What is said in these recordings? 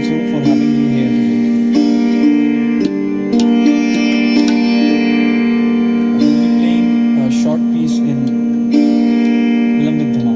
also for having you here today. I will be playing a short piece in Vilambic Dhamma.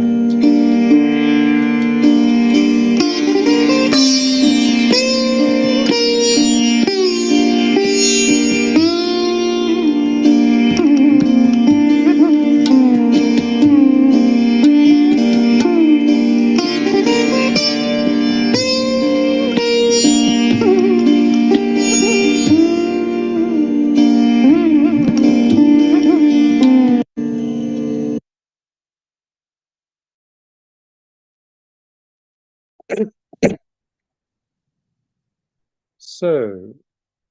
So,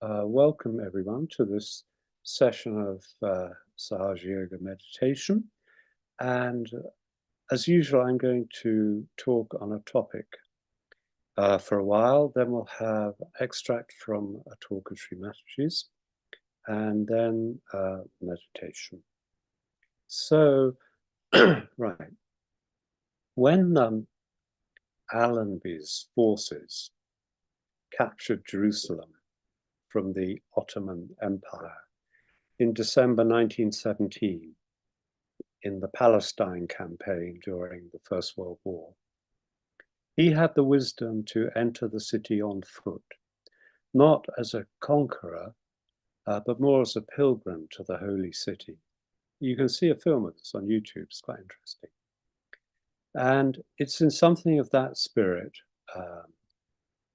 welcome everyone to this session of Sahaj Yoga meditation. And as usual, I'm going to talk on a topic for a while. Then we'll have extract from a talk of Sri Mataji's, and then meditation. So, right, when Allenby's forces captured Jerusalem from the Ottoman Empire in December 1917 in the Palestine campaign during the First World War. He had the wisdom to enter the city on foot, not as a conqueror, but more as a pilgrim to the holy city. You can see a film of this on YouTube, it's quite interesting. And it's in something of that spirit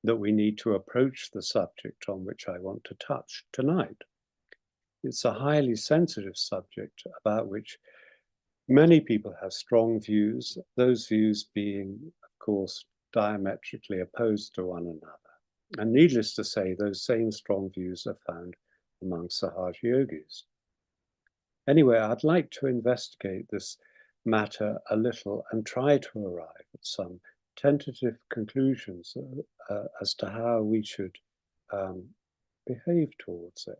that we need to approach the subject on which I want to touch tonight. It's a highly sensitive subject about which many people have strong views, those views being, of course, diametrically opposed to one another. And needless to say, those same strong views are found among Sahaj yogis. Anyway, I'd like to investigate this matter a little and try to arrive at some tentative conclusions as to how we should behave towards it.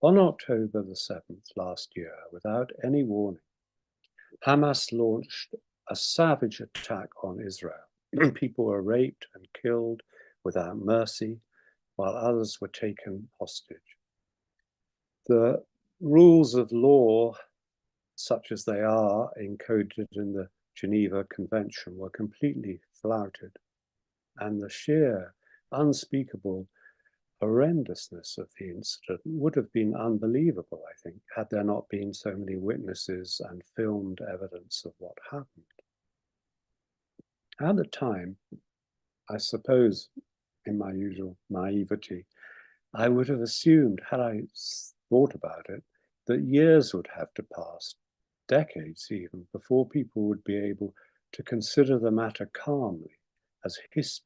On October the 7th last year, without any warning, Hamas launched a savage attack on Israel. People were raped and killed without mercy, while others were taken hostage. The rules of law, such as they are encoded in the Geneva Convention, were completely flouted, and the sheer, unspeakable horrendousness of the incident would have been unbelievable, I think, had there not been so many witnesses and filmed evidence of what happened. At the time, I suppose, in my usual naivety, I would have assumed, had I thought about it, that years would have to pass, decades even, before people would be able to consider the matter calmly as history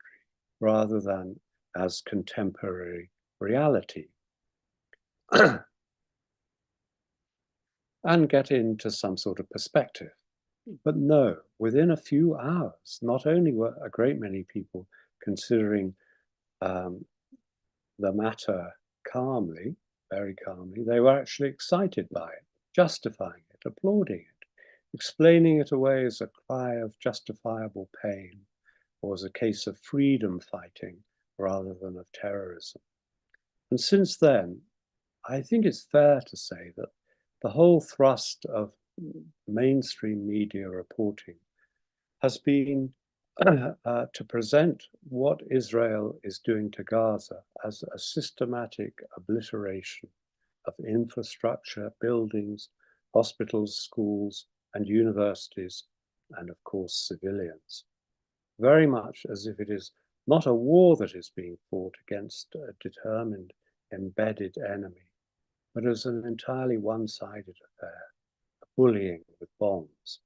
rather than as contemporary reality and get into some sort of perspective. But no, within a few hours, not only were a great many people considering the matter calmly, very calmly, they were actually excited by it, justifying it, applauding it, explaining it away as a cry of justifiable pain or as a case of freedom fighting rather than of terrorism. And since then, I think it's fair to say that the whole thrust of mainstream media reporting has been to present what Israel is doing to Gaza as a systematic obliteration of infrastructure, buildings, hospitals, schools, and universities, and of course civilians. Very much as if it is not a war that is being fought against a determined, embedded enemy, but as an entirely one-sided affair, bullying with bombs.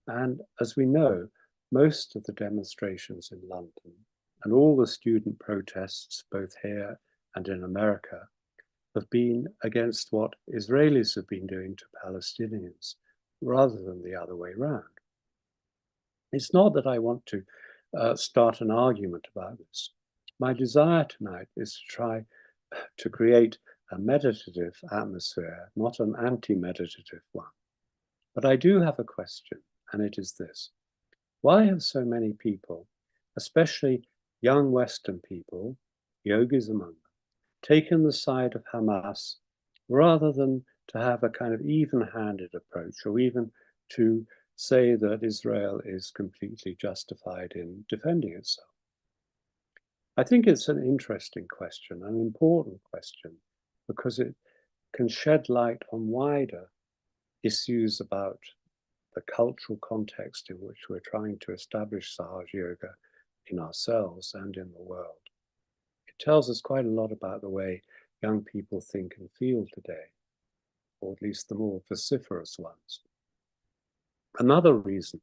And as we know, most of the demonstrations in London and all the student protests, both here and in America, have been against what Israelis have been doing to Palestinians, rather than the other way around. It's not that I want to start an argument about this. My desire tonight is to try to create a meditative atmosphere, not an anti-meditative one. But I do have a question, and it is this. Why have so many people, especially young Western people, yogis among them, taken the side of Hamas rather than to have a kind of even-handed approach, or even to say that Israel is completely justified in defending itself? I think it's an interesting question, an important question, because it can shed light on wider issues about the cultural context in which we're trying to establish Sahaj Yoga in ourselves and in the world. It tells us quite a lot about the way young people think and feel today, or at least the more vociferous ones. Another reason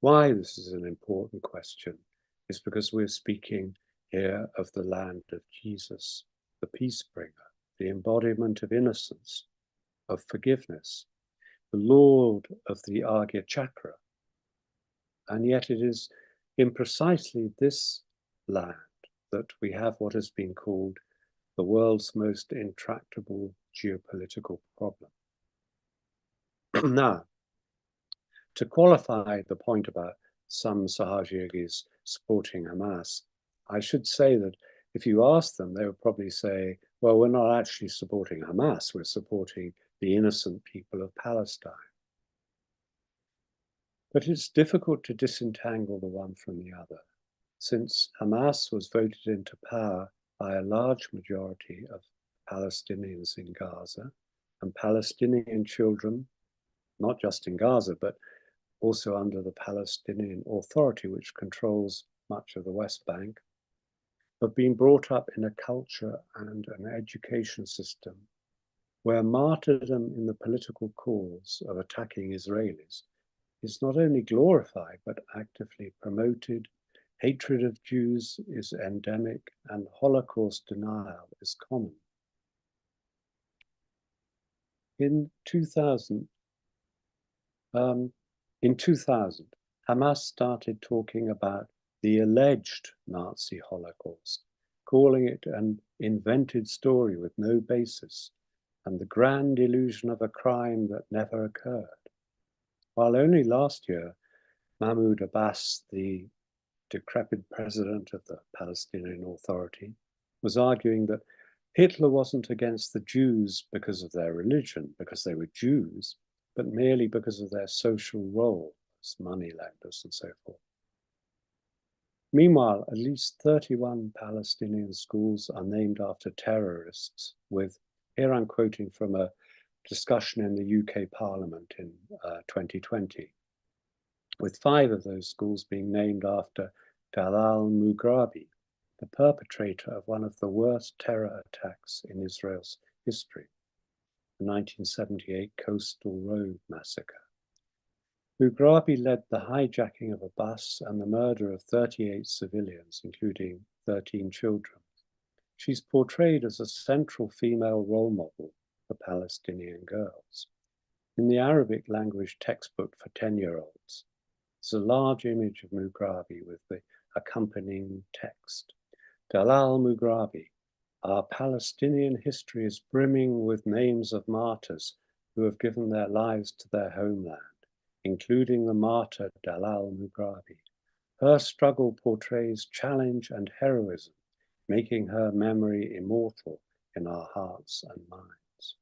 why this is an important question is because we're speaking here of the land of Jesus, the peace bringer, the embodiment of innocence, of forgiveness, the Lord of the Agya Chakra. And yet it is in precisely this land that we have what has been called the world's most intractable geopolitical problem. Now, to qualify the point about some Sahaj yogis supporting Hamas, I should say that if you ask them, they would probably say, well, we're not actually supporting Hamas, we're supporting the innocent people of Palestine. But it's difficult to disentangle the one from the other, since Hamas was voted into power by a large majority of Palestinians in Gaza, and Palestinian children, not just in Gaza, but also under the Palestinian Authority, which controls much of the West Bank, have been brought up in a culture and an education system where martyrdom in the political cause of attacking Israelis is not only glorified, but actively promoted. Hatred of Jews is endemic, and Holocaust denial is common. In 2000, Hamas started talking about the alleged Nazi Holocaust, calling it an invented story with no basis, and the grand illusion of a crime that never occurred. While only last year, Mahmoud Abbas, the decrepit president of the Palestinian Authority, was arguing that Hitler wasn't against the Jews because of their religion, because they were Jews, but merely because of their social role as moneylenders and so forth. Meanwhile, at least 31 Palestinian schools are named after terrorists, with, here I'm quoting from a discussion in the UK Parliament in 2020, with 5 of those schools being named after Dalal Mughrabi, the perpetrator of one of the worst terror attacks in Israel's history, the 1978 Coastal Road massacre. Mughrabi led the hijacking of a bus and the murder of 38 civilians, including 13 children. She's portrayed as a central female role model for Palestinian girls. In the Arabic language textbook for 10-year-olds, there's a large image of Mughrabi with the accompanying text. Dalal Mughrabi, our Palestinian history is brimming with names of martyrs who have given their lives to their homeland, including the martyr Dalal Mughrabi. Her struggle portrays challenge and heroism, making her memory immortal in our hearts and minds.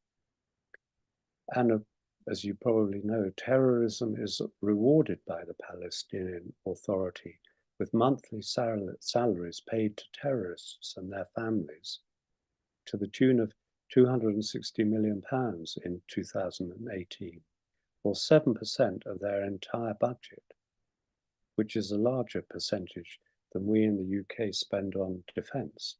And as you probably know, terrorism is rewarded by the Palestinian Authority with monthly salaries paid to terrorists and their families to the tune of £260 million in 2018, or 7% of their entire budget, which is a larger percentage than we in the UK spend on defence.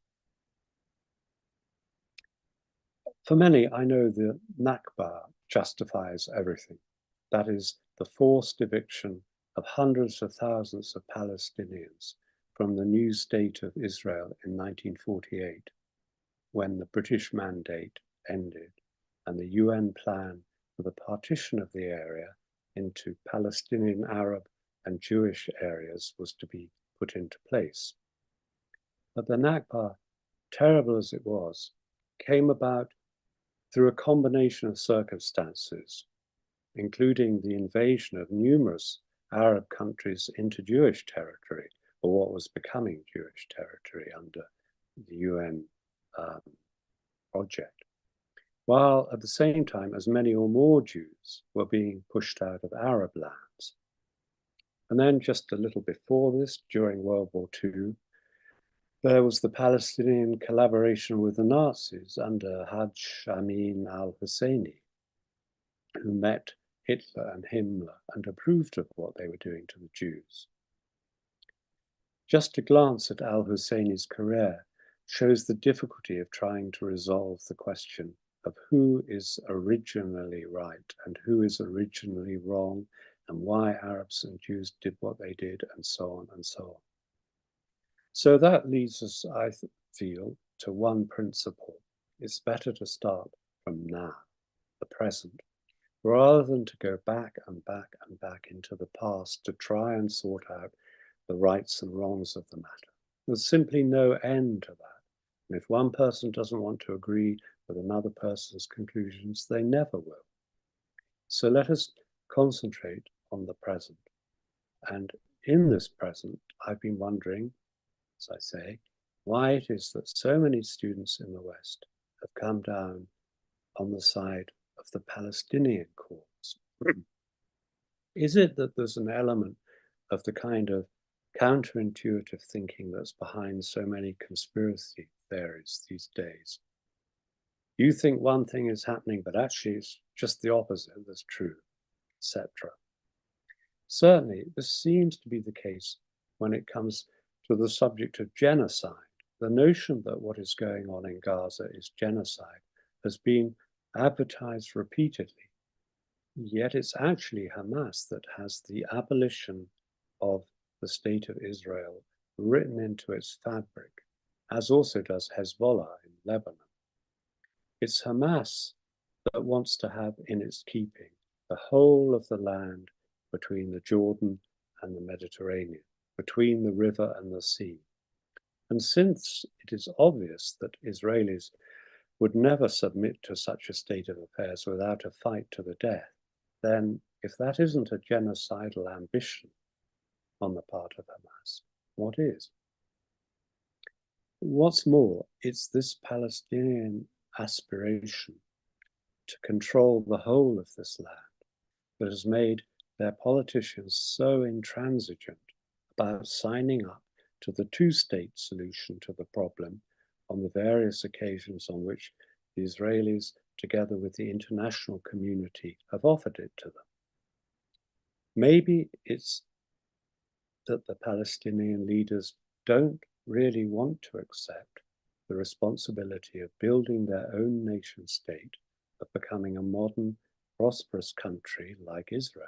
For many, I know the Nakba justifies everything. That is the forced eviction of hundreds of thousands of Palestinians from the new state of Israel in 1948, when the British mandate ended and the UN plan for the partition of the area into Palestinian Arab and Jewish areas was to be put into place. But the Nakba, terrible as it was, came about through a combination of circumstances, including the invasion of numerous Arab countries into Jewish territory, or what was becoming Jewish territory under the UN project, while at the same time as many or more Jews were being pushed out of Arab lands. And then just a little before this, during World War II, there was the Palestinian collaboration with the Nazis under Hajj Amin al-Husseini, who met Hitler and Himmler and approved of what they were doing to the Jews. Just a glance at al-Husseini's career shows the difficulty of trying to resolve the question of who is originally right and who is originally wrong, and why Arabs and Jews did what they did, and so on and so on. So that leads us, I feel, to one principle. It's better to start from now, the present, rather than to go back and back and back into the past to try and sort out the rights and wrongs of the matter. There's simply no end to that. And if one person doesn't want to agree with another person's conclusions, they never will. So let us concentrate on the present. And in this present, I've been wondering, as I say, why it is that so many students in the West have come down on the side of the Palestinian cause. Is it that there's an element of the kind of counterintuitive thinking that's behind so many conspiracy theories these days? You think one thing is happening, but actually it's just the opposite that's true, etc. Certainly, this seems to be the case when it comes to the subject of genocide. The notion that what is going on in Gaza is genocide has been advertised repeatedly, yet it's actually Hamas that has the abolition of the state of Israel written into its fabric, as also does Hezbollah in Lebanon. It's Hamas that wants to have in its keeping the whole of the land between the Jordan and the Mediterranean, between the river and the sea. And since it is obvious that Israelis would never submit to such a state of affairs without a fight to the death, then if that isn't a genocidal ambition on the part of Hamas, what is? What's more, it's this Palestinian aspiration to control the whole of this land that has made their politicians so intransigent about signing up to the two-state solution to the problem on the various occasions on which the Israelis, together with the international community, have offered it to them. Maybe it's that the Palestinian leaders don't really want to accept the responsibility of building their own nation state, of becoming a modern, prosperous country like Israel,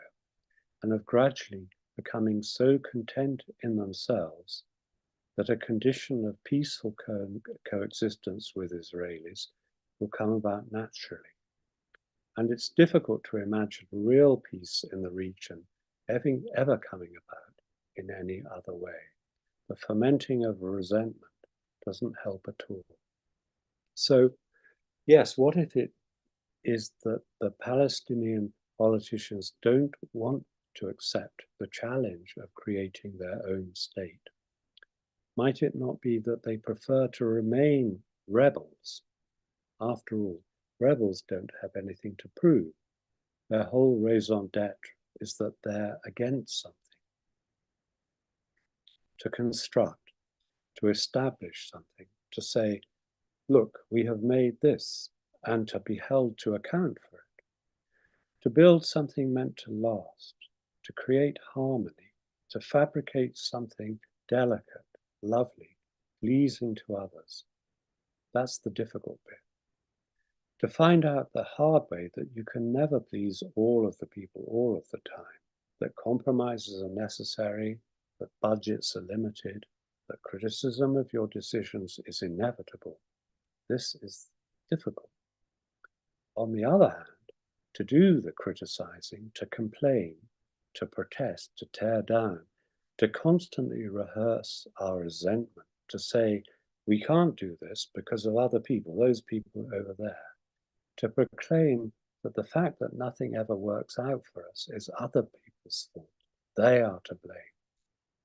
and of gradually becoming so content in themselves that a condition of peaceful coexistence with Israelis will come about naturally. And it's difficult to imagine real peace in the region ever coming about in any other way. The fermenting of resentment doesn't help at all. So, yes, what if it is that the Palestinian politicians don't want to accept the challenge of creating their own state? Might it not be that they prefer to remain rebels? After all, rebels don't have anything to prove. Their whole raison d'etre is that they're against something. To construct, to establish something, to say, look, we have made this, and to be held to account for it. To build something meant to last, to create harmony, to fabricate something delicate, lovely, pleasing to others. That's the difficult bit. To find out the hard way that you can never please all of the people all of the time, that compromises are necessary, that budgets are limited, that criticism of your decisions is inevitable. This is difficult. On the other hand, to do the criticizing, to complain, to protest, to tear down, to constantly rehearse our resentment, to say, we can't do this because of other people, those people over there, to proclaim that the fact that nothing ever works out for us is other people's fault. They are to blame.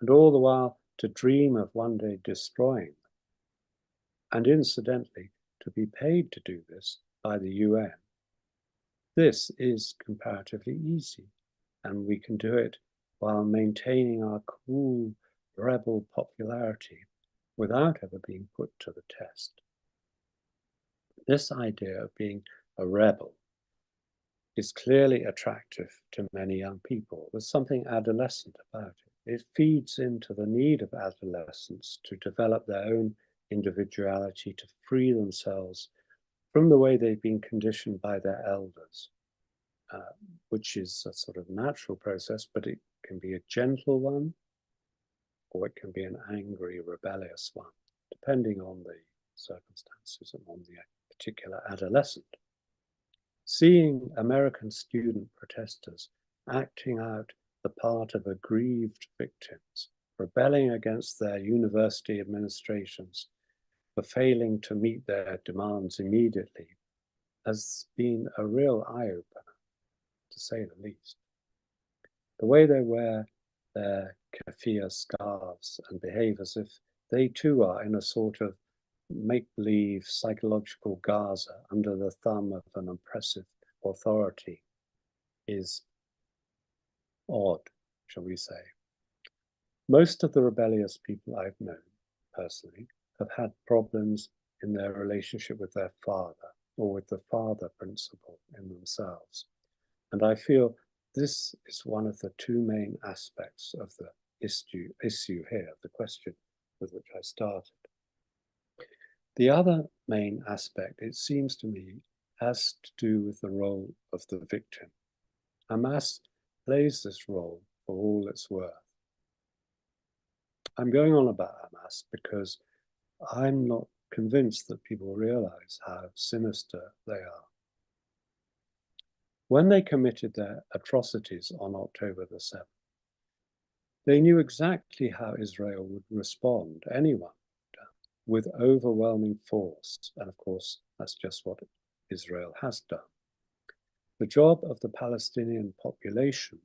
And all the while to dream of one day destroying them, and incidentally, to be paid to do this by the UN. This is comparatively easy, and we can do it while maintaining our cool rebel popularity without ever being put to the test. This idea of being a rebel is clearly attractive to many young people. There's something adolescent about it. It feeds into the need of adolescents to develop their own individuality, to free themselves from the way they've been conditioned by their elders, which is a sort of natural process, but it can be a gentle one, or it can be an angry, rebellious one, depending on the circumstances and on the particular adolescent. Seeing American student protesters acting out the part of aggrieved victims, rebelling against their university administrations for failing to meet their demands immediately, has been a real eye-opener, to say the least. The way they wear their keffiyeh scarves and behave as if they too are in a sort of make-believe psychological Gaza under the thumb of an oppressive authority is odd, shall we say. Most of the rebellious people I've known personally have had problems in their relationship with their father or with the father principle in themselves. And I feel this is one of the two main aspects of the issue here, the question with which I started. The other main aspect, it seems to me, has to do with the role of the victim. Hamas plays this role for all it's worth. I'm going on about Hamas because I'm not convinced that people realize how sinister they are. When they committed their atrocities on October the 7th, they knew exactly how Israel would respond, anyone, with overwhelming force. And of course, that's just what Israel has done. The job of the Palestinian population,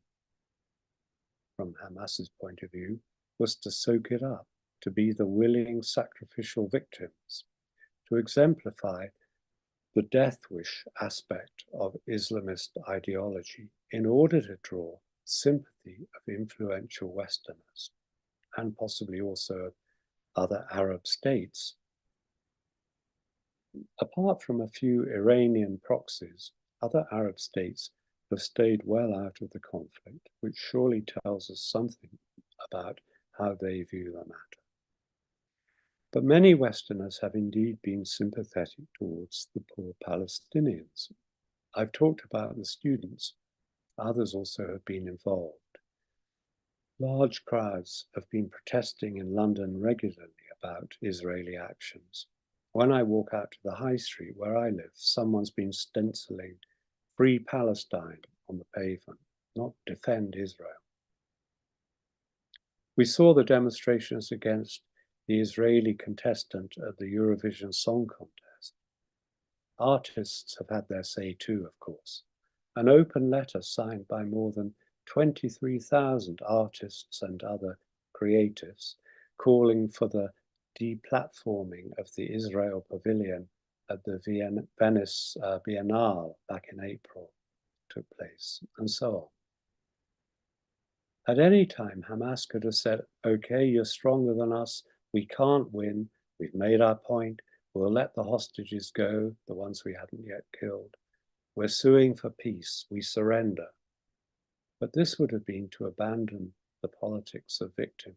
from Hamas's point of view, was to soak it up, to be the willing sacrificial victims, to exemplify the death wish aspect of Islamist ideology in order to draw sympathy of influential Westerners and possibly also other Arab states. Apart from a few Iranian proxies, other Arab states have stayed well out of the conflict, which surely tells us something about how they view the matter. But many Westerners have indeed been sympathetic towards the poor Palestinians. I've talked about the students. Others also have been involved. Large crowds have been protesting in London regularly about Israeli actions. When I walk out to the high street where I live, someone's been stenciling "Free Palestine" on the pavement, not "Defend Israel." We saw the demonstrations against the Israeli contestant at the Eurovision Song Contest. Artists have had their say too, of course. An open letter signed by more than 23,000 artists and other creatives calling for the deplatforming of the Israel Pavilion at the Venice Biennale back in April took place, and so on. At any time, Hamas could have said, okay, you're stronger than us, we can't win, we've made our point, we'll let the hostages go, the ones we hadn't yet killed. We're suing for peace, we surrender. But this would have been to abandon the politics of victimhood.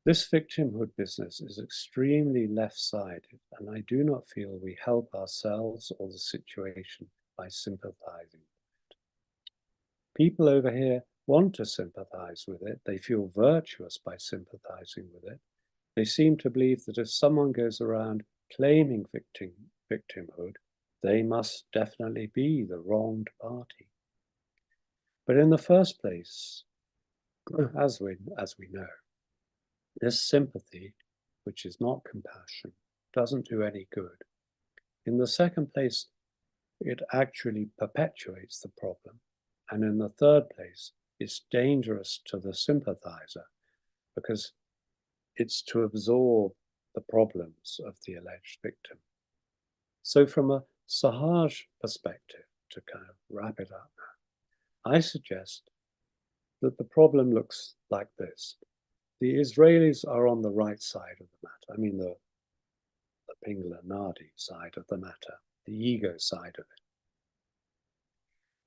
This victimhood business is extremely left-sided, and I do not feel we help ourselves or the situation by sympathizing with it. People over here want to sympathize with it. They feel virtuous by sympathizing with it. They seem to believe that if someone goes around claiming victimhood, they must definitely be the wronged party. But in the first place, as we know, this sympathy, which is not compassion, doesn't do any good. In the second place, it actually perpetuates the problem. And in the third place, it's dangerous to the sympathizer because it's to absorb the problems of the alleged victim. So from a Sahaj perspective, to kind of wrap it up, I suggest that the problem looks like this. The Israelis are on the right side of the matter. I mean, the Pingala Nadi side of the matter, the ego side of it.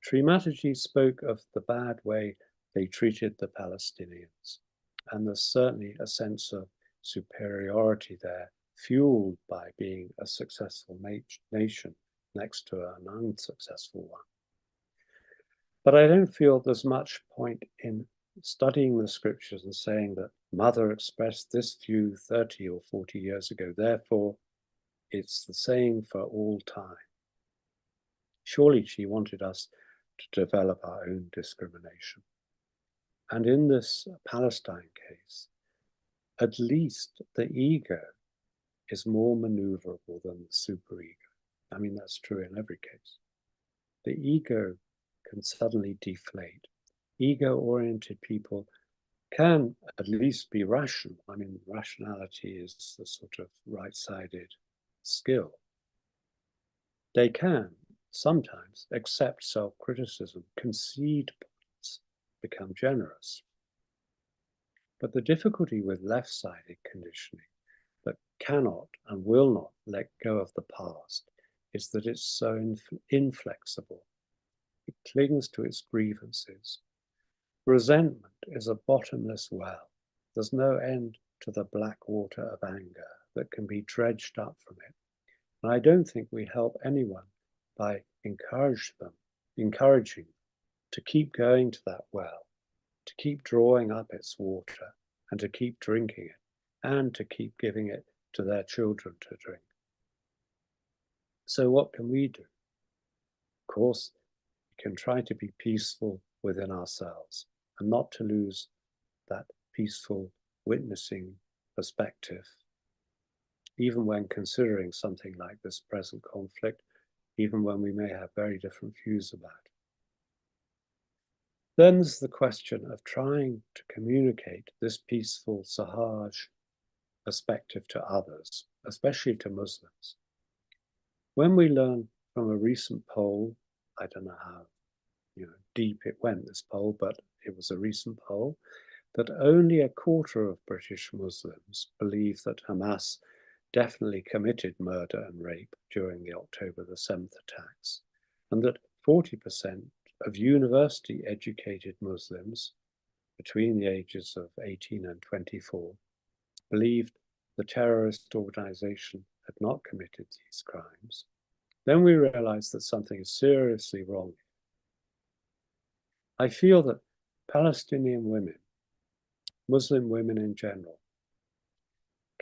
Sri Mataji spoke of the bad way they treated the Palestinians, and there's certainly a sense of superiority there, fueled by being a successful nation next to an unsuccessful one. But I don't feel there's much point in studying the scriptures and saying that Mother expressed this view 30 or 40 years ago, therefore it's the same for all time. Surely she wanted us to develop our own discrimination. And in this Palestine case, at least the ego is more maneuverable than the superego. I mean, that's true in every case. The ego can suddenly deflate. Ego-oriented people can at least be rational. I mean, rationality is the sort of right-sided skill. They can sometimes accept self-criticism, concede points, become generous. But the difficulty with left-sided conditioning that cannot and will not let go of the past is that it's so inflexible. It clings to its grievances. Resentment is a bottomless well. There's no end to the black water of anger that can be dredged up from it. And I don't think we help anyone by encouraging them to keep going to that well, to keep drawing up its water and to keep drinking it and to keep giving it to their children to drink. So what can we do? Of course, we can try to be peaceful within ourselves and not to lose that peaceful witnessing perspective, even when considering something like this present conflict, even when we may have very different views about it. Then there's the question of trying to communicate this peaceful Sahaj perspective to others, especially to Muslims. When we learn from a recent poll, I don't know how deep it went, this poll, but it was a recent poll, that only a quarter of British Muslims believe that Hamas definitely committed murder and rape during the October the 7th attacks, and that 40% of university-educated Muslims between the ages of 18 and 24 believed the terrorist organization had not committed these crimes, then we realize that something is seriously wrong. I feel that Palestinian women, Muslim women in general,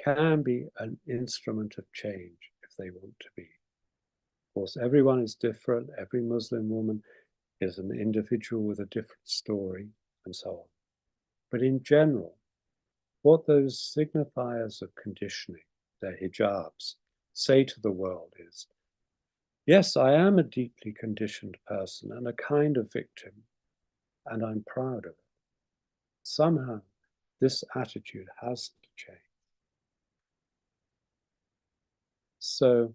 can be an instrument of change if they want to be. Of course, everyone is different. Every Muslim woman is an individual with a different story and so on. But in general, what those signifiers of conditioning, their hijabs, say to the world is, yes, I am a deeply conditioned person and a kind of victim, and I'm proud of it. Somehow, this attitude has to change. So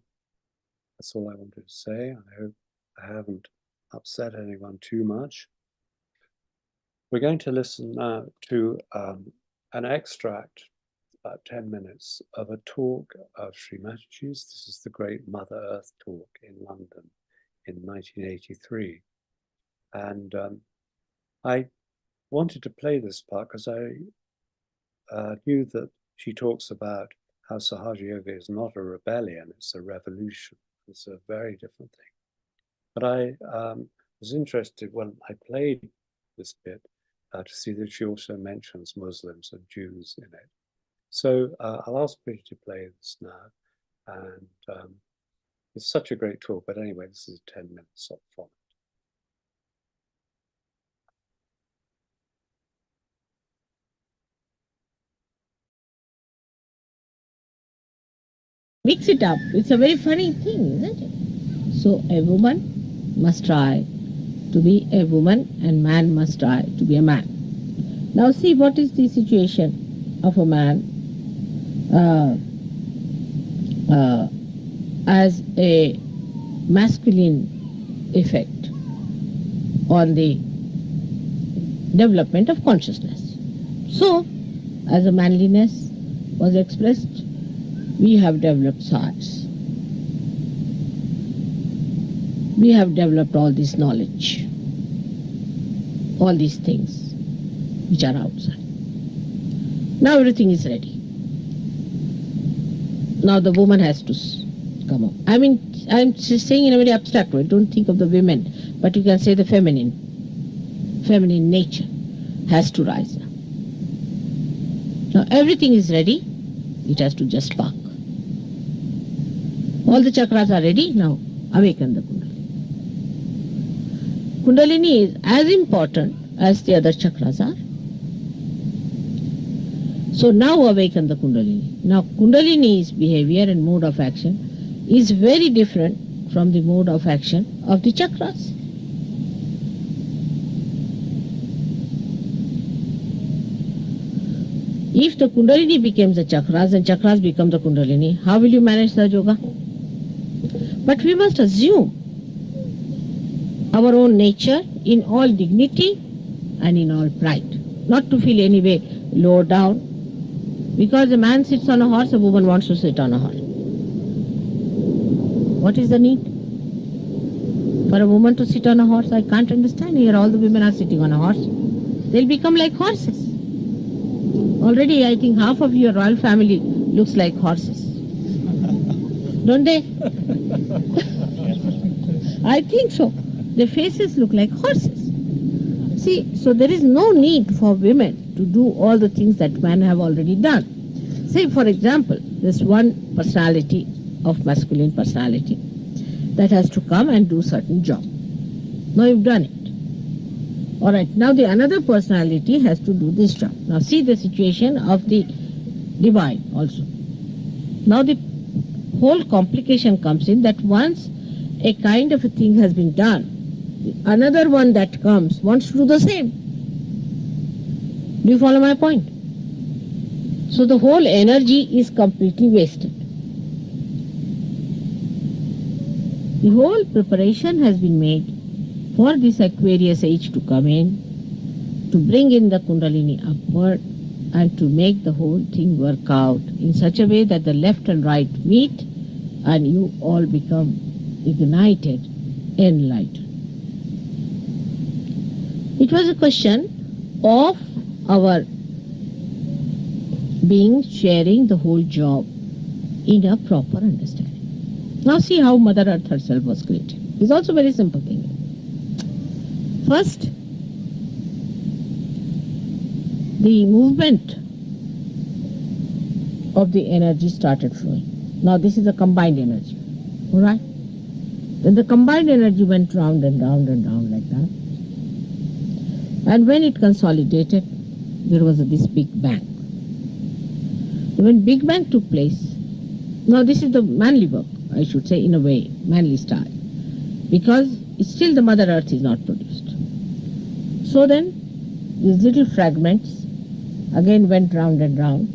that's all I wanted to say. I hope I haven't upset anyone too much. We're going to listen now to an extract, about 10 minutes, of a talk of Sri Mataji's. This is the Great Mother Earth talk in London in 1983. And I wanted to play this part because I knew that she talks about how Sahaja Yoga is not a rebellion, it's a revolution. It's a very different thing. But I was interested when I played this bit to see that she also mentions Muslims and Jews in it. So I'll ask Peter to play this now. And it's such a great talk, but anyway, this is 10 minutes up from it. Mix it up. It's a very funny thing, isn't it? So a woman must try to be a woman and man must try to be a man. Now see what is the situation. of a man as a masculine effect on the development of consciousness. So, as a manliness was expressed, we have developed Sahaj. We have developed all this knowledge, all these things which are outside. Now everything is ready. Now the woman has to come up. I mean, I'm just saying in a very abstract way. Don't think of the women, but you can say the feminine nature has to rise up. Now everything is ready. It has to just spark. All the chakras are ready. Now awaken the Kundalini. Kundalini is as important as the other chakras are. So now awaken the Kundalini. Now Kundalini's behavior and mode of action is very different from the mode of action of the chakras. If the Kundalini becomes the chakras and chakras become the Kundalini, how will you manage the yoga? But we must assume our own nature in all dignity and in all pride, not to feel any way low down. Because a man sits on a horse, a woman wants to sit on a horse. What is the need for a woman to sit on a horse? I can't understand. Here all the women are sitting on a horse. They'll become like horses. Already I think half of your royal family looks like horses. Don't they? I think so. Their faces look like horses. See, so there is no need for women to do all the things that men have already done. Say, for example, there's one personality of masculine personality that has to come and do certain job. Now you've done it. All right, now the another personality has to do this job. Now see the situation of the divine also. Now the whole complication comes in that once a kind of a thing has been done, another one that comes wants to do the same. Do you follow my point? So the whole energy is completely wasted. The whole preparation has been made for this Aquarius age to come in, to bring in the Kundalini upward and to make the whole thing work out in such a way that the left and right meet and you all become ignited, enlightened. It was a question of our being sharing the whole job in a proper understanding. Now see how Mother Earth herself was created. It's also a very simple thing. First, the movement of the energy started flowing. Now this is a combined energy. Alright? Then the combined energy went round and round and round like that. And when it consolidated, there was this big bang. When Big Bang took place, now this is the manly work, I should say, in a way, manly style, because it's still the Mother Earth is not produced. So then, these little fragments again went round and round.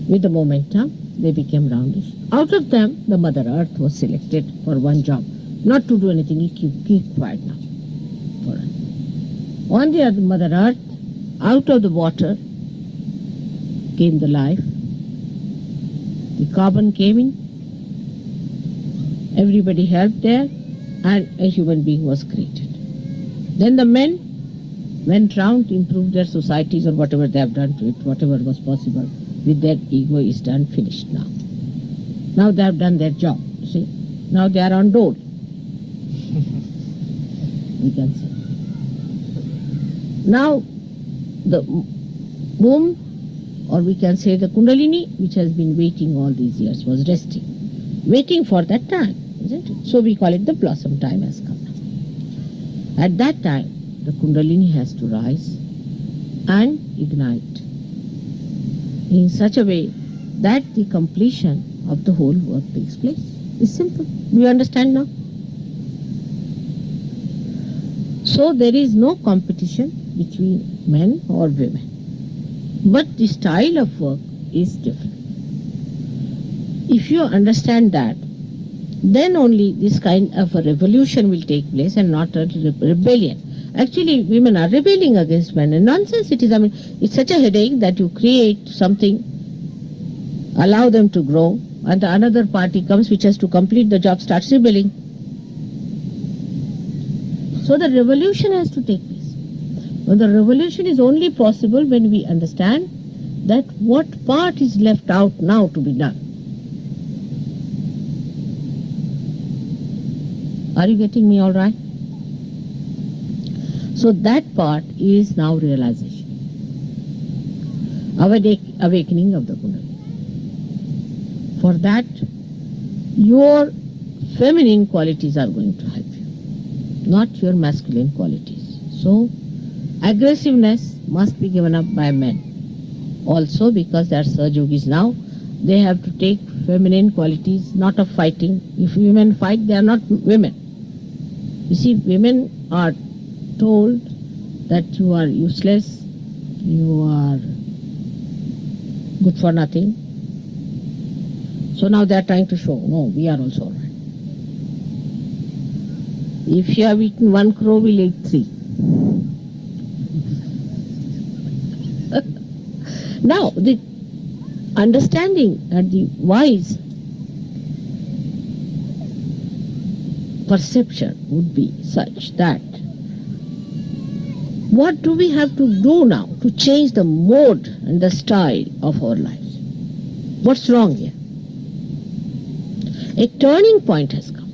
With the momentum, they became roundish. Out of them, the Mother Earth was selected for one job, not to do anything. You keep quiet now. For us. On the other Mother Earth, out of the water came the life. The carbon came in, everybody helped there, and a human being was created. Then the men went round, improved their societies or whatever they have done to it, whatever was possible. With their ego is done, finished now. Now they have done their job, you see. Now they are on dole. We can say. Now the womb, or we can say the Kundalini, which has been waiting all these years, was resting, waiting for that time, isn't it? So we call it the blossom time has come now. At that time, the Kundalini has to rise and ignite in such a way that the completion of the whole work takes place. It's simple. Do you understand now? So there is no competition between men or women. But the style of work is different. If you understand that, then only this kind of a revolution will take place and not a rebellion. Actually, women are rebelling against men, and nonsense it is. I mean, it's such a headache that you create something, allow them to grow, and the another party comes which has to complete the job, starts rebelling. So the revolution has to take place. But the revolution is only possible when we understand that what part is left out now to be done. Are you getting me all right? So that part is now realization. Awakening of the Kundalini. For that, your feminine qualities are going to help you, not your masculine qualities. So, aggressiveness must be given up by men. Also, because they are Sahaj Yogis now, they have to take feminine qualities, not of fighting. If women fight, they are not women. You see, women are told that you are useless, you are good for nothing. So now they are trying to show, no, we are also all right. If you have eaten one crow, we'll eat 3. Now, the understanding and the wise perception would be such that what do we have to do now to change the mode and the style of our lives? What's wrong here? A turning point has come.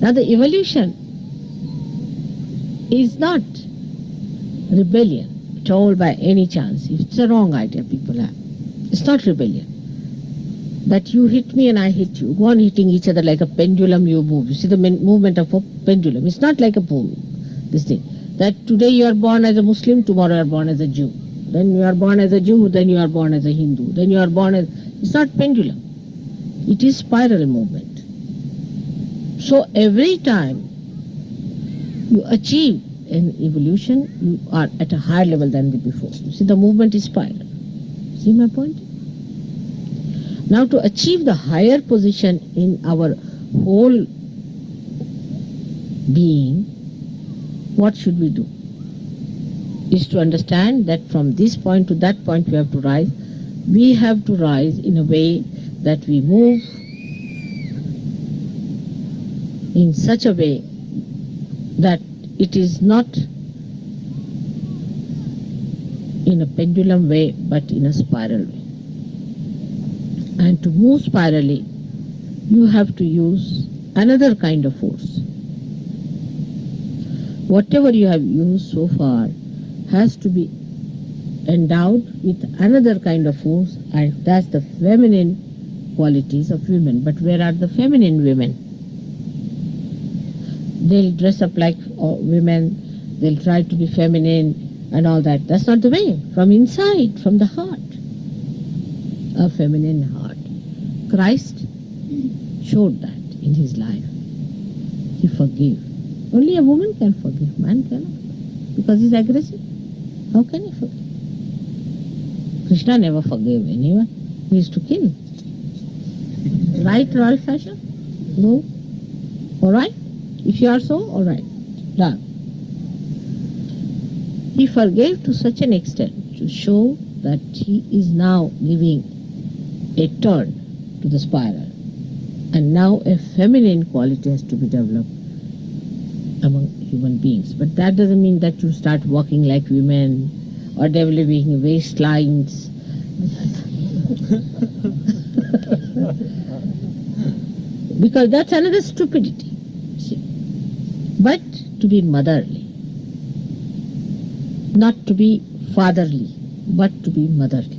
Now the evolution is not rebellion at all by any chance. It's a wrong idea people have. It's not rebellion. That you hit me and I hit you. Go on hitting each other like a pendulum you move. You see the movement of a pendulum. It's not like a this thing. That today you are born as a Muslim, tomorrow you are born as a Jew. Then you are born as a Jew, then you are born as a Hindu. Then you are born as... It's not pendulum. It is spiral movement. So every time you achieve an evolution, you are at a higher level than the before. You see the movement is spiral. See my point? Now to achieve the higher position in our whole being, what should we do? Is to understand that from this point to that point we have to rise. We have to rise in a way that we move in such a way that it is not in a pendulum way but in a spiral way. And to move spirally, you have to use another kind of force. Whatever you have used so far has to be endowed with another kind of force, and that's the feminine qualities of women. But where are the feminine women? They'll dress up like women, they'll try to be feminine and all that. That's not the way. From inside, from the heart, a feminine heart. Christ showed that in his life. He forgave. Only a woman can forgive, man cannot. Because he's aggressive. How can he forgive? Krishna never forgave anyone. He used to kill. Right, royal fashion? No? Alright? If you are so, alright. Done. He forgave to such an extent to show that he is now giving a turn to the spiral. And now a feminine quality has to be developed among human beings. But that doesn't mean that you start walking like women or developing waistlines. Because that's another stupidity. See? But to be motherly. Not to be fatherly, but to be motherly.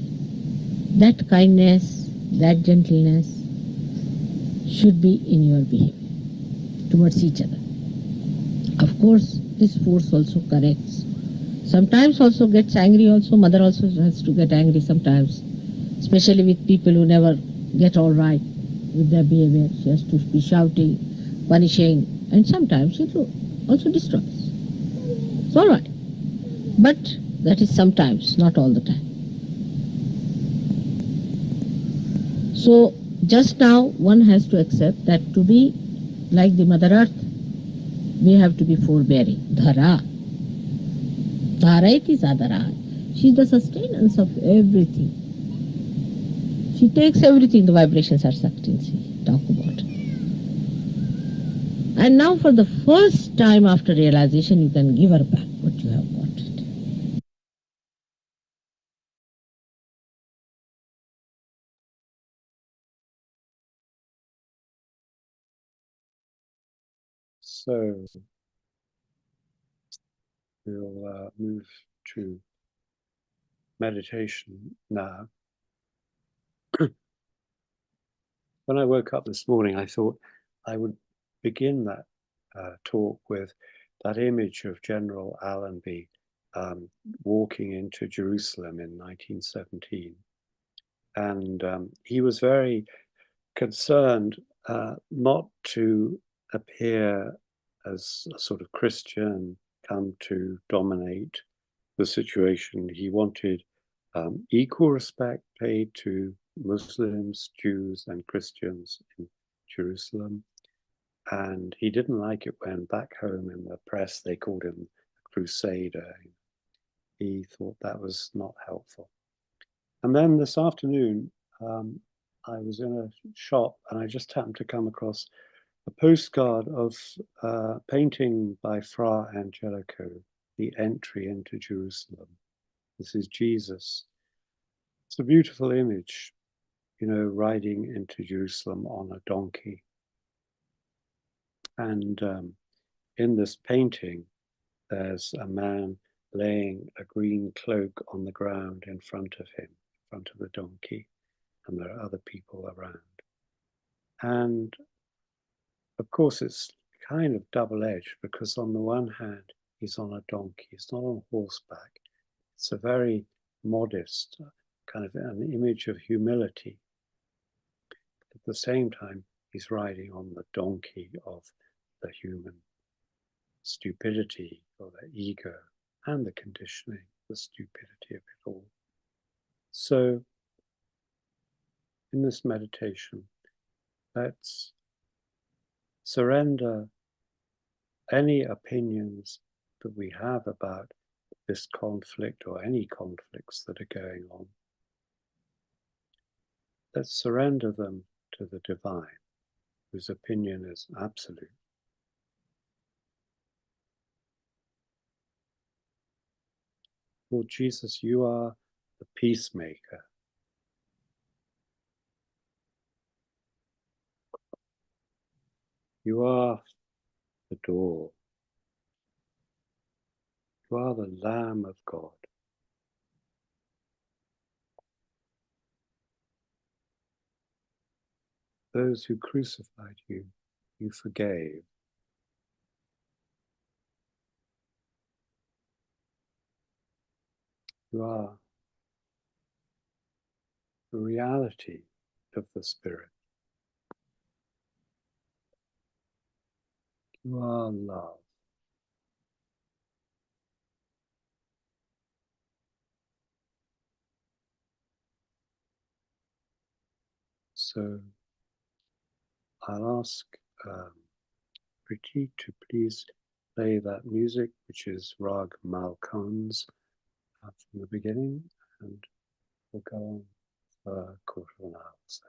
That kindness, that gentleness should be in your behavior towards each other. Of course, this force also corrects. Sometimes also gets angry also. Mother also has to get angry sometimes. Especially with people who never get all right with their behavior. She has to be shouting, punishing, and sometimes she also destroys. It's all right. But that is sometimes, not all the time. So just now one has to accept that to be like the Mother Earth, we have to be forbearing. Dhara. Dhara iti sadara. She is the sustenance of everything. She takes everything, the vibrations are sucked in. See, talk about it. And now for the first time after realization, you can give her back what you have got. So we'll move to meditation now. When I woke up this morning, I thought I would begin that talk with that image of General Allenby walking into Jerusalem in 1917. And he was very concerned not to appear as a sort of Christian come to dominate the situation. He wanted equal respect paid to Muslims, Jews, and Christians in Jerusalem. And he didn't like it when back home in the press they called him a crusader. He thought that was not helpful. And then this afternoon, I was in a shop and I just happened to come across a postcard of a painting by Fra Angelico, The Entry into Jerusalem. This is Jesus. It's a beautiful image, you know, riding into Jerusalem on a donkey. And in this painting, there's a man laying a green cloak on the ground in front of him, in front of the donkey, and there are other people around. And of course, it's kind of double-edged because on the one hand, he's on a donkey, he's not on horseback. It's a very modest, kind of an image of humility. At the same time, he's riding on the donkey of the human stupidity or the ego and the conditioning, the stupidity of it all. So in this meditation, let's surrender any opinions that we have about this conflict or any conflicts that are going on. Let's surrender them to the divine, whose opinion is absolute. Lord Jesus, you are the peacemaker. You are the door. You are the Lamb of God. Those who crucified you, you forgave. You are the reality of the Spirit. You are love. So I'll ask Priti to please play that music, which is Rag Malkans from the beginning, and we'll go on for a quarter of an hour or so.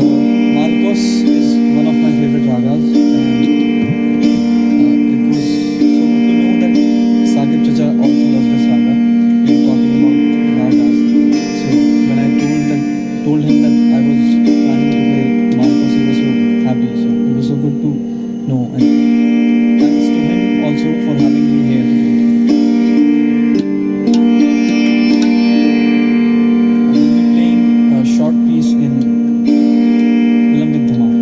Marcos is one of my favorite ragas, and it was so good to know that Sakib Chacha also loves this raga. We were talking about ragas, so when I told him that I was planning to play Marcos, he was so happy. So it was so good to know, and thanks to him also for having me here today. I will be playing a short piece in Vilambil Dhamal.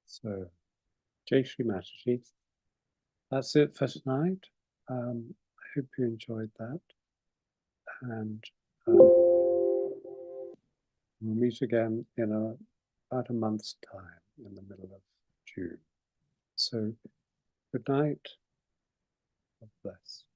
So, Jai Shri Mataji, that's it for tonight. I hope you enjoyed that. And we'll meet again in about a month's time in the middle of June. So, good night. God bless.